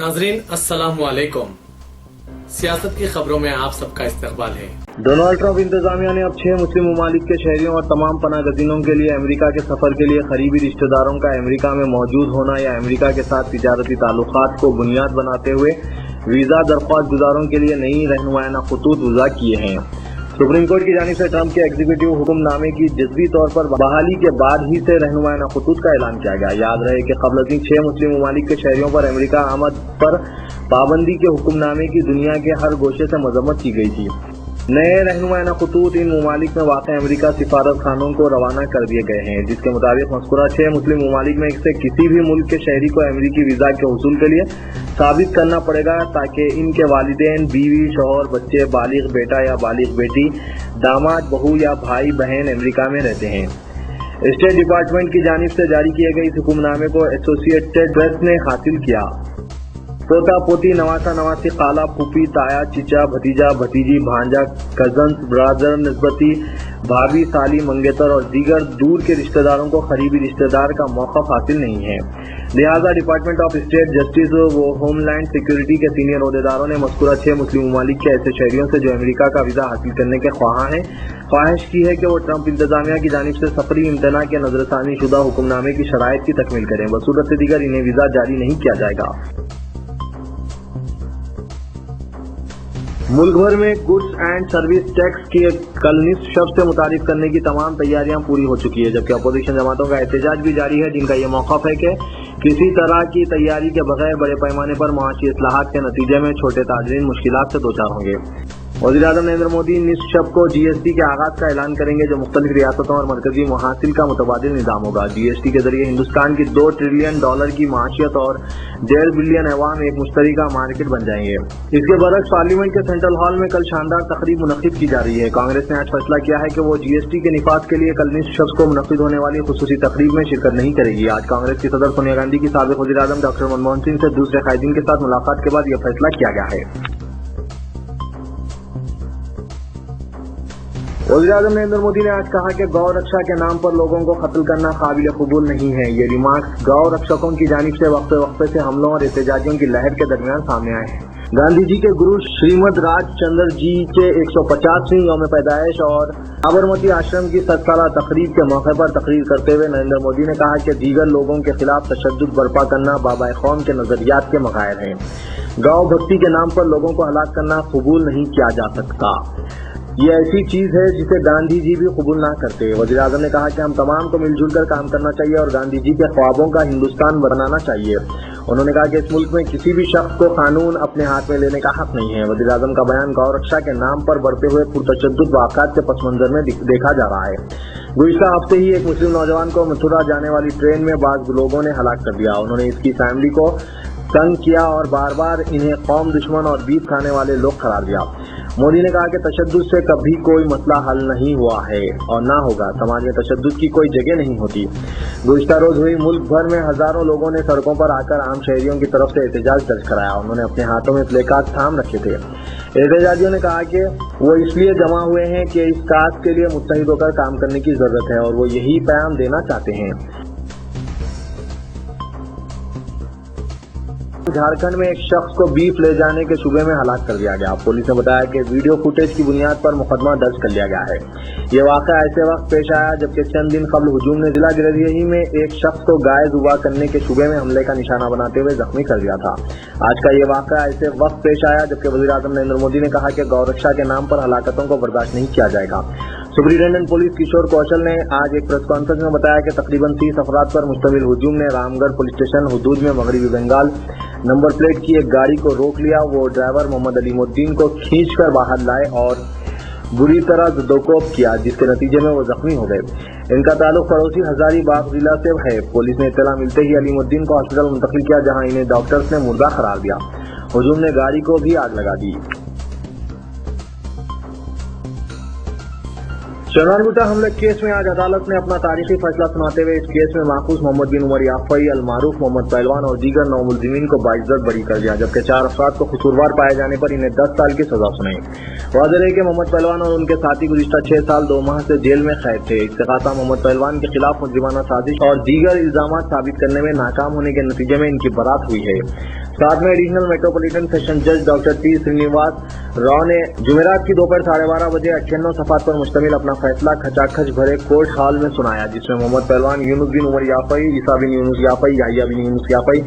नाजरीन अस्सलाम वालेकुम। सियासत की खबरों में आप सबका इस्तकबाल है। डोनाल्ड ट्रंप इंतजामिया ने अब 6 मुस्लिम ममालिक के शहरियों और तमाम पनाहगजीनों के लिए अमेरिका के सफर के लिए करीबी रिश्तेदारों का अमेरिका में मौजूद होना या अमेरिका के साथ तिजारती ताल्लुकात को बुनियाद बनाते हुए वीजा दरख्वास्त गुजारों के लिए नई रहनुमायाना खतूत वज़ा किए हैं। सुप्रीम कोर्ट की जानिब से ट्रंप के एग्जीक्यूटिव हुक्मनामे की जज़वी तौर पर बहाली के बाद ही से रहनुमायाना खतूत का ऐलान किया गया। याद रहे कि क़ब्ल अज़ 6 मुस्लिम ममालिक के शहरियों पर अमेरिका आमद पर पाबंदी के हुक्मनामे की दुनिया के हर गोशे से मजम्मत की गई थी। नए रहनुमायाना खतूत इन ममालिक में वाक़ अमेरिका सिफारत खानों को रवाना कर दिए गए हैं, जिसके मुताबिक मज़कूरा 6 मुस्लिम ममालिक में से किसी भी मुल्क के शहरी को अमेरिकी वीज़ा के हुसूल के लिए साबित करना पड़ेगा ताकि इनके वालिदैन, बीवी, शौहर, बच्चे, बालिग बेटा या बालिग बेटी, दामाद, बहू या भाई बहन अमेरिका में रहते हैं। स्टेट डिपार्टमेंट की जानिब से जारी किए गए इस हुक्मनामे को एसोसिएटेड प्रेस ने हासिल किया। पोता पोती, नवासा नवासी, खाला फूफी, ताया चिचा, भतीजा भतीजी, भांजा, कजन्स, ब्रदर, निस्बती, भाभी, साली, मंगेतर और दीगर दूर के रिश्तेदारों को करीबी रिश्तेदार का मौक़िफ़ हासिल नहीं है। लिहाजा डिपार्टमेंट ऑफ स्टेट जस्टिस व होमलैंड सिक्योरिटी के सीनियर अहदेदारों ने मज़कूरा 6 मुस्लिम ममालिक के ऐसे शहरियों से जो अमेरिका का वीज़ा हासिल करने के ख्वाहां हैं, ख्वाहिश की है कि वो ट्रंप इंतजामिया की जानिब से सफरी इम्तना के नजरसानी शुदा हुक्मनामे की शराइत की तकमील करें। बसूरत दीगर इन्हें वीज़ा जारी नहीं किया जाएगा। मुल्क भर में गुड्स एंड सर्विस टैक्स की कल निस्फ शब से मुतारिफ करने की तमाम तैयारियां पूरी हो चुकी है, जबकि अपोजिशन जमातों का एहतजाज भी जारी है, जिनका ये मौक़िफ़ है कि किसी तरह की तैयारी के बगैर बड़े पैमाने पर मुआशी इस्लाहात के नतीजे में छोटे ताजरीन मुश्किलात से दोचार होंगे। वज़ीर-ए-आज़म नरेंद्र मोदी निस्फ शब को जीएसटी के आगाज का ऐलान करेंगे, जो मुख्तलिफ रियासतों और मरकजी मुहासिल का मुतबादिल निज़ाम होगा। जीएसटी के जरिए हिंदुस्तान की $2 ट्रिलियन की माशियत और 1.5 बिलियन अवाम एक मुश्तरका मार्केट बन जाएंगे। इसके बरक्स पार्लियामेंट के सेंट्रल हॉल में कल शानदार तकरीब मुनक़िद की जा रही है। कांग्रेस ने आज फैसला किया है कि वो जीएसटी के निफाज के लिए कल निस्फ शब को मुनक़िद होने वाली खुसूसी तकरीब में शिरकत नहीं करेगी। आज कांग्रेस की सदर सोनिया गांधी की साबिक़ वज़ीर-ए-आज़म डॉक्टर मनमोहन सिंह से दूसरे कायदीन के साथ मुलाकात के बाद यह फैसला किया गया है। वज़ीर-ए-आज़म नरेंद्र मोदी ने आज कहा कि गौ रक्षा के नाम पर लोगों को कत्ल करना काबिल कबूल नहीं है। ये रिमार्क्स गौ रक्षकों की जानिब से वक्फे से हमलों और एहतजाजियों की लहर के दरमियान सामने आए हैं। गांधी जी के गुरु श्रीमद राजचंद्र जी के 150वीं यौम पैदाइश और साबरमती आश्रम की 7 साला तकरीब के मौके पर तकरीर करते हुए नरेंद्र मोदी ने कहा कि दीगर लोगों के खिलाफ तशद्दुद बर्पा करना बाबाए कौम के नजरियात के मग़ायर हैं। गौ भक्ति के नाम पर लोगों को हलाक करना कबूल नहीं किया जा सकता। ये ऐसी चीज है जिसे गांधी जी भी कबूल ना करते। वज़ीर-ए-आज़म ने कहा कि हम तमाम को मिलजुल कर काम करना चाहिए और गांधी जी के ख्वाबों का हिंदुस्तान बनाना चाहिए। उन्होंने कहा कि इस मुल्क में किसी भी शख्स को कानून अपने हाथ में लेने का हक नहीं है। वज़ीर-ए-आज़म का बयान गौ रक्षा के नाम पर बढ़ते हुए पुरतशद्दुद वाक़ात के पस मंजर में देखा जा रहा है। गुज़िश्ता हफ्ते ही एक मुस्लिम नौजवान को मथुरा जाने वाली ट्रेन में बाज़ लोगों ने हलाक कर दिया। उन्होंने इसकी फैमिली को तंग किया और बार बार इन्हें कौम दुश्मन और बीफ खाने वाले लोग करार दिया। मोदी ने कहा कि तशद्दुद से कभी कोई मसला हल नहीं हुआ है और ना होगा। समाज में तशद्दुद की कोई जगह नहीं होती। गुज़िश्ता रोज हुई मुल्क भर में हजारों लोगों ने सड़कों पर आकर आम शहरियों की तरफ से एहतजाज दर्ज कराया। उन्होंने अपने हाथों में प्लेकार्ड थाम रखे थे। एहतजाजियों ने कहा कि वो इसलिए जमा हुए हैं कि इस काज के लिए मुत्तहिद होकर काम करने की जरूरत है और वो यही पैगाम देना चाहते हैं। झारखंड में एक शख्स को बीफ ले जाने के शुबे में हलाक कर दिया गया। पुलिस ने बताया कि वीडियो फुटेज की बुनियाद पर मुकदमा दर्ज कर लिया गया है। ये वाक़या ऐसे वक्त पेश आया जबकि चंद दिन कबल हुजूम ने जिला गिरदिही में एक शख्स को गाय ज़ुबा करने के शुबे में हमले का निशाना बनाते हुए जख्मी कर दिया था। आज का ये वाक़या ऐसे वक्त पेश आया जबकि वज़ीर-ए-आज़म नरेंद्र मोदी ने कहा कि गौ रक्षा के नाम पर हलाकतों को बर्दाश्त नहीं किया जाएगा। सुपरिटेंडेंट पुलिस किशोर कौशल ने आज एक प्रेस कॉन्फ्रेंस में बताया कि तकरीबन 30 अफराद पर मुश्तमिल हुजूम ने रामगढ़ पुलिस स्टेशन हुदूद में मगरबी बंगाल नंबर प्लेट की एक गाड़ी को रोक लिया। वो ड्राइवर मोहम्मद अलीमुद्दीन को खींचकर बाहर लाए और बुरी तरह ज़दोकोब किया, जिसके नतीजे में वो जख्मी हो गए। इनका ताल्लुक पड़ोसी हजारीबाग जिला से है। पुलिस ने इत्तला मिलते ही अलीमुद्दीन को हॉस्पिटल मुंतकिल किया, जहां इन्हें डॉक्टर्स ने मुर्दा करार दिया। हुजूम ने गाड़ी को भी आग लगा दी। शहरान गुटा हमले केस में आज अदालत ने अपना तारीखी फैसला सुनाते हुए इस केस में महफूज मोहम्मद बिन उमर याफई, अलमारूफ मोहम्मद पहलवान और दीगर 9 मुलजिमीन को बाइज्जत बरी कर दिया, जबकि 4 अफराद को कसूरवार पाए जाने पर इन्हें 10 साल की सजा सुनाई। वाज़ेह है कि मोहम्मद पहलवान और उनके साथी गुज़िश्ता 6 साल 2 माह से जेल में कैद थे। इस्तिग़ासा मोहम्मद पहलवान के खिलाफ मुजरिमाना साजिश और दीगर इल्जामात साबित करने में नाकाम होने के नतीजे में इनकी बरात हुई है। साथ में एडिशनल मेट्रोपॉलिटन सेशन जज डॉक्टर टी श्रीनिवास राव ने जुमेरात की दोपहर 12:30 बजे 98 सफात पर मुश्तमिल अपना फैसला खचाखच भरे कोर्ट हॉल में सुनाया, जिसमें मोहम्मद पहलवान यूनुस बिन उमर याफई, ईसा बिन यूनुस याफई, याहिया बिन यूनुस याफई,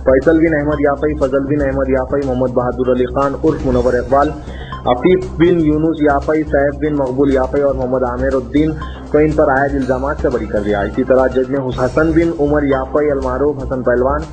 फैसल बिन अहमद याफई, फजल बिन अहमद याफई, मोहम्मद बहादुर अली खान उर्फ मुनव्वर इकबाल, अफीफ बिन यूनुस याफई, सैफ बिन मकबूल याफई और मोहम्मद आमिर उद्दीन को इन पर आयद इल्जामात से बरी कर दिया। इसी तरह जज ने हसन बिन उमर याफई, अलमारूफ हसन पहलवान,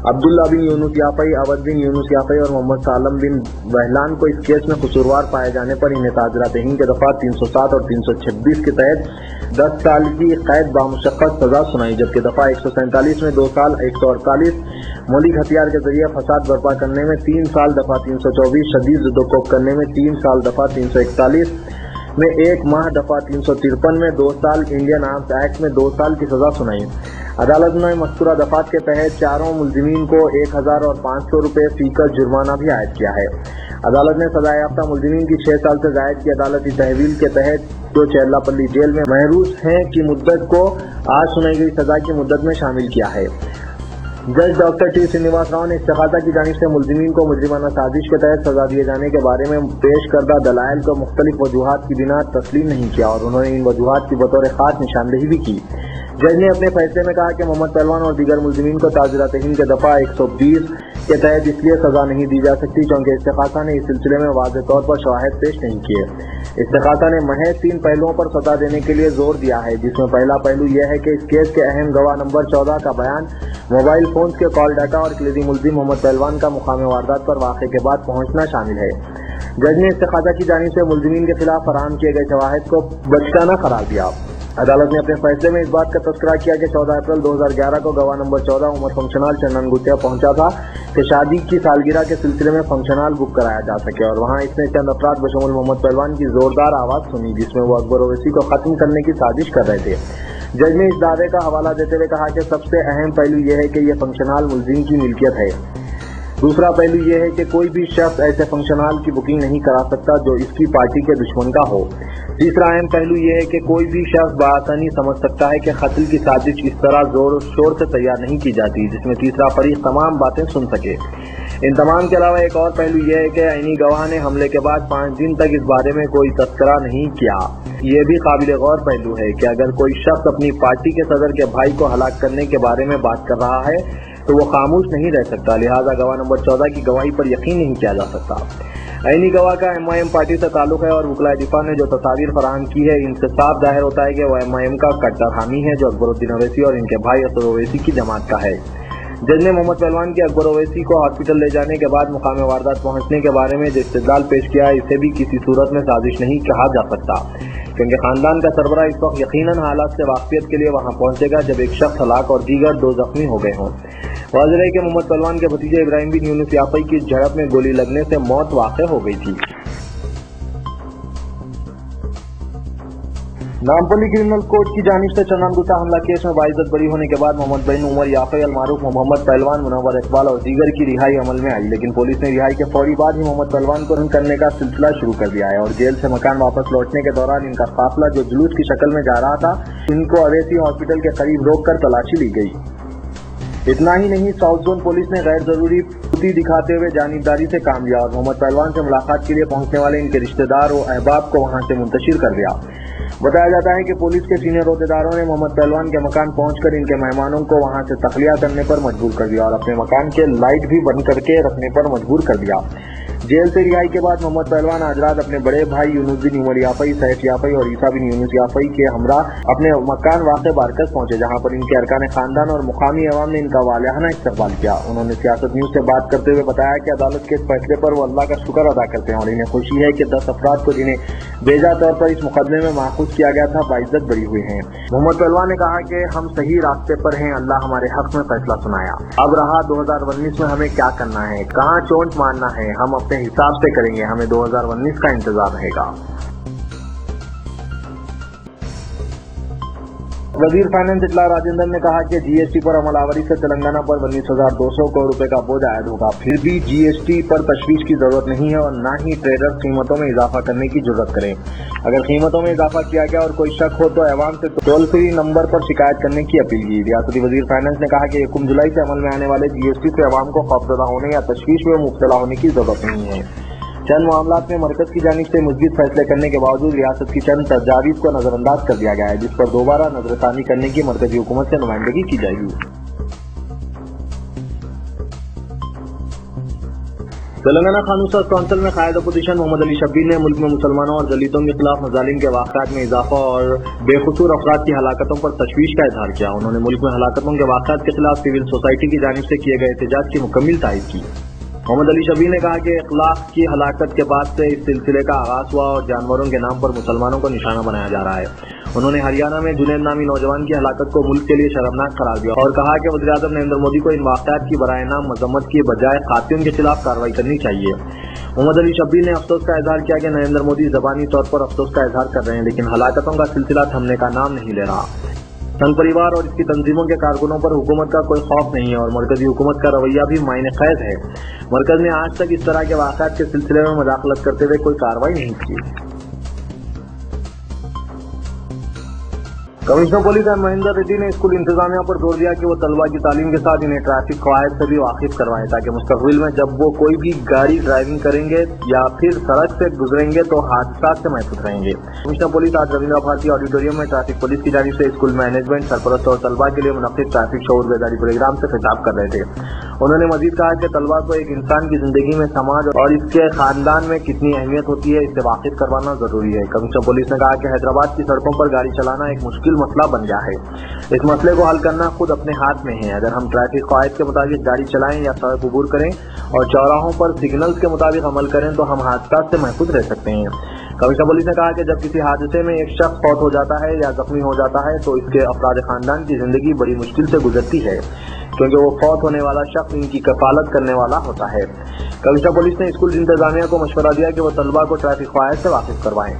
अब्दुल्ला बिन यूनुस याफई, अवध बिन यूनुस याफई और मोहम्मद सालम बिन बहलान को इस केस में कसूरवार पाए जाने पर इन्हें ताजरात हिंद के दफा 307 और 326 के तहत 10 साल की कैद बामुशक्कत सजा सुनाई, जबकि दफा 147 में 2 साल, 148 मौलिक हथियार के जरिए फसाद बर्पा करने में 3 साल, दफा 324 शदीद ज़ुद्दोकोब करने में 3 साल, दफा 341 में 1 माह, दफा 353 में 2 साल, इंडियन आर्म्स एक्ट में 2 साल की सजा सुनाई। अदालत ने मज़कूरा दफात के तहत चारों मुल्जिमीन को 1000 और 500 रुपये फीकर जुर्माना भी आयद किया है। अदालत ने सजा याफ्ता मुल्जिमीन की 6 साल से जायद की अदालती तहवील के तहत जो चेल्लापल्ली जेल में महरूस हैं की मुद्दत को आज सुनाई गई सजा की मुद्दत में शामिल किया है। जज डॉक्टर टी श्रीनिवास राव ने इस्तिग़ासा की जानिब से मुल्जिमीन को मुजरिमाना साजिश के तहत सजा दिए जाने के बारे में पेश करदा दलाइल को मुख्तलिफ वजूहात की बिना तस्लीम नहीं किया और उन्होंने इन वजूहात की बतौर खास निशानदेही भी की। जज ने अपने फैसले में कहा कि मोहम्मद पहलवान और दीगर मुल्जिमीन को ताज़रात हिंद के दफा 120 के तहत इसलिए सजा नहीं दी जा सकती क्योंकि इस्तिग़ासा ने इस सिलसिले में वाज़ेह तौर पर शवाहिद पेश नहीं किए। इस्तिग़ासा ने महज 3 पहलुओं पर सजा देने के लिए जोर दिया है, जिसमें पहला पहलू यह है कि इस केस के अहम गवाह नंबर 14 का बयान मोबाइल फोन के कॉल डाटा और क्लिदी मुल्जिम मोहम्मद पहलवान का मुकाम वारदात पर वाक़े के बाद पहुंचना शामिल है। जज ने इस्तिग़ासा की जानिब से मुल्जिमीन के खिलाफ फराहम किए गए शवाहिद को बचकाना करार दिया। अदालत ने अपने फैसले में इस बात का तस्करा किया कि 14 अप्रैल 2011 को गवाह नंबर 14 उमर फंक्शन हॉल चंदन गुटिया पहुंचा था कि शादी की सालगिरह के सिलसिले में फंक्शन हॉल बुक कराया जा सके और वहां इसने चंद अफराद बशमूल मोहम्मद पहलवान की जोरदार आवाज सुनी, जिसमें वो अकबर ओवैसी को खत्म करने की साजिश कर रहे थे। जज ने इस दावे का हवाला देते हुए कहा कि सबसे अहम पहलू यह है कि यह फंक्शन हॉल मुल्जिम की मिल्कियत है। दूसरा पहलू यह है कि कोई भी शख्स ऐसे फंक्शन हॉल की बुकिंग नहीं करा सकता जो इसकी पार्टी के दुश्मन का हो। तीसरा अहम पहलू यह है कि कोई भी शख्स बाआसानी समझ सकता है कि कत्ल की साजिश इस तरह जोर शोर से तैयार नहीं की जाती जिसमें तीसरा फरीक तमाम बातें सुन सके। इन तमाम के अलावा एक और पहलू यह है कि आईनी गवाह ने हमले के बाद 5 दिन तक इस बारे में कोई तस्करा नहीं किया। ये भी काबिल गौर पहलू है कि अगर कोई शख्स अपनी पार्टी के सदर के भाई को हलाक करने के बारे में बात कर रहा है तो वो खामोश नहीं रह सकता, लिहाजा गवाह नंबर 14 की गवाही पर यकीन नहीं किया जा सकता। आईनी गवाह का MIM पार्टी से ताल्लुक है और वकलाए दिफा ने जो तस्वीर फराहम की है इनसे साफ जाहिर होता है कि वह MIM का कट्टर हामी है जो अकबरुद्दीन ओवैसी और इनके भाई असद ओवैसी की जमात का है। जज ने मोहम्मद पहलवान के अकबर ओवैसी को हॉस्पिटल ले जाने के बाद मुकाम वारदात पहुंचने के बारे में जो इस्तेदलाल पेश किया है इसे भी किसी सूरत में साजिश नहीं कहा जा सकता, क्योंकि खानदान का सरबरा इस वक्त यकीनन हालात से वाकफियत के लिए वहां पहुंचेगा जब एक शख्स हलाक और दीगर 2 जख्मी हो गए हों। वाज़ेह है कि मोहम्मद पहलवान के भतीजे इब्राहिम बिन यूनुस याफई की झड़प में गोली लगने से मौत वाक़ हो गई थी। नामपल्ली क्रिमिनल कोर्ट की जानिब से चंदन गुट्टा हमला केस में बाइज्जत बरी होने के बाद मोहम्मद बिन उमर याफई, अलमारूफ मोहम्मद पहलवान, मुनव्वर इकबाल और दीगर की रिहाई अमल में आई, लेकिन पुलिस ने रिहाई के फौरी बाद ही मोहम्मद पहलवान को रन करने का सिलसिला शुरू कर दिया है और जेल से मकान वापस लौटने के दौरान इनका काफिला जो जुलूस की शक्ल में जा रहा था इनको अवेसी हॉस्पिटल के करीब रोककर तलाशी ली गई। इतना ही नहीं, साउथ जोन पुलिस ने गैर जरूरी फुर्ती दिखाते हुए जानिबदारी से काम लिया और मोहम्मद पहलवान से मुलाकात के लिए पहुंचने वाले इनके रिश्तेदार और अहबाब को वहां से मुंतशिर कर दिया। बताया जाता है कि पुलिस के सीनियर अहदेदारों ने मोहम्मद पहलवान के मकान पहुंचकर इनके मेहमानों को वहां से तखलिया करने पर मजबूर कर दिया और अपने मकान के लाइट भी बंद करके रखने पर मजबूर कर दिया। जेल से रिहाई के बाद मोहम्मद पहलवान आज रात अपने बड़े भाई यूनुस बिन उमर याफई, सैफ याफई और ईसा बिन यूनुस याफई के हमरा अपने मकान वाक़े बारकस पहुंचे, जहां पर इनके अरकान खानदान और मुकामी अवाम ने इनका वालियाना इस्तकबाल किया। उन्होंने सियासत न्यूज से बात करते हुए बताया कि अदालत के इस फैसले पर वो अल्लाह का शुक्र अदा करते हैं और इन्हें खुशी है कि 10 अफराद को जिन्हें बेजा तौर पर इस मुकदमे में माखूज किया गया था बाइज्जत बरी हुए हैं। मोहम्मद पहलवान ने कहा कि हम सही रास्ते पर हैं, अल्लाह हमारे हक में फैसला सुनाया। अब रहा 2019 में हमें क्या करना है, कहाँ चोट मारना है, हम अपने हिसाब से करेंगे, हमें 2019 का इंतजार रहेगा। वजीर फाइनेंस इटला राजेंद्र ने कहा कि जीएसटी पर अमलावरी से तेलंगाना पर 19,200 करोड़ रुपए का बोझ आयद होगा। फिर भी जीएसटी पर तशवीश की जरूरत नहीं है और न ही ट्रेडर्स कीमतों में इजाफा करने की जरूरत करें। अगर कीमतों में इजाफा किया गया और कोई शक हो तो ऐवान से टोल फ्री नंबर पर शिकायत करने की अपील की। रियासती वजीर फाइनेंस ने कहा कि 1 जुलाई से अमल में आने वाले जीएसटी से अवाम को खौफजदा होने या तशवीश में मुब्तला होने की जरूरत नहीं है। चंद मामलात में मरकज की जानिब से मुस्बित फैसले करने के बावजूद रियासत की चंद तजावीज़ को नजरअंदाज कर दिया गया है, जिस पर दोबारा नजरसानी करने की मरकजी हुकूमत से नुमाइंदगी की जाएगी। तेलंगाना कानून काउंसिल में कायद अपोजिशन मोहम्मद अली शब्बीर ने मुल्क में मुसलमानों और दलितों के खिलाफ मजालिम के वाक़यात में इजाफा और बेकसूर अफराद की हलाकतों पर तशवीश का इजहार किया। उन्होंने मुल्क में हलाकतों के वाक़यात के खिलाफ सिविल सोसाइटी की जानिब से किए गए एहतजाज की मुकम्मल तायीद की। मोहम्मद अली शब्बीर ने कहा कि इखलाक की हलाकत के बाद से इस सिलसिले का आगाज हुआ और जानवरों के नाम पर मुसलमानों को निशाना बनाया जा रहा है। उन्होंने हरियाणा में जुनैद नामी नौजवान की हलाकत को मुल्क के लिए शर्मनाक करार दिया और कहा कि वज़ीर-ए-आज़म नरेंद्र मोदी को इन वाक़यात की बराए नाम मजम्मत की बजाय कातिलों के खिलाफ कार्रवाई करनी चाहिए। मोहम्मद अली शब्बीर ने अफसोस का इजहार किया कि नरेंद्र मोदी ज़बानी तौर पर अफसोस का इजहार कर रहे हैं, लेकिन हलाकतों का सिलसिला थमने का नाम नहीं ले रहा। संघ परिवार और इसकी तंजीमों के कारकुनों पर हुकूमत का कोई खौफ नहीं है और मरकजी हुकूमत का रवैया भी मायने क़ैद है। मरकज ने आज तक इस तरह के वाक़यात के सिलसिले में मुदाखलत करते हुए कोई कार्रवाई नहीं की। कमिश्नर पुलिस महेंद्र रेड्डी ने स्कूल इंतजामिया पर जोर दिया कि वो तलबा की तालीम के साथ इन्हें ट्रैफिक कवायद से भी वाकिफ करवाएं, ताकि मुस्तकबिल में जब वो कोई भी गाड़ी ड्राइविंग करेंगे या फिर सड़क से गुजरेंगे तो हादसा से महफूज रहेंगे। कमिश्नर पुलिस आज रवींद्र भारती ऑडिटोरियम में ट्रैफिक पुलिस की जानिब से स्कूल मैनेजमेंट, सरपरस्त और तलबा के लिए मुनक्किद ट्रैफिक शऊर बेदारी प्रोग्राम से खिताब कर रहे थे। उन्होंने मजीद कहा कि तलबा को एक इंसान की जिंदगी में समाज और इसके खानदान में कितनी अहमियत होती है, इससे वाकिफ करवाना जरूरी है। कमिश्नर पुलिस ने कहा कि हैदराबाद की सड़कों पर गाड़ी चलाना एक मुश्किल मसला बन गया है। इस मसले को हल करना खुद अपने हाथ में है। अगर हम ट्रैफिक कायदे के मुताबिक गाड़ी चलाएं या सड़क अबूर करें और चौराहों पर सिग्नल्स के मुताबिक अमल करें तो हम हादसा से महफूज रह सकते हैं। कमिश्नर पुलिस ने कहा कि जब किसी हादसे में एक शख्स फौत हो जाता है या जख्मी हो जाता है तो इसके अफराद खानदान की जिंदगी बड़ी मुश्किल से गुजरती है, क्योंकि वो फौत होने वाला शख्स इनकी कफालत करने वाला होता है। कमिश्नर पुलिस ने स्कूल इंतजामिया को मशवरा दिया कि वो तलबा को ट्रैफिक कायदे से वाकिफ करवाएं।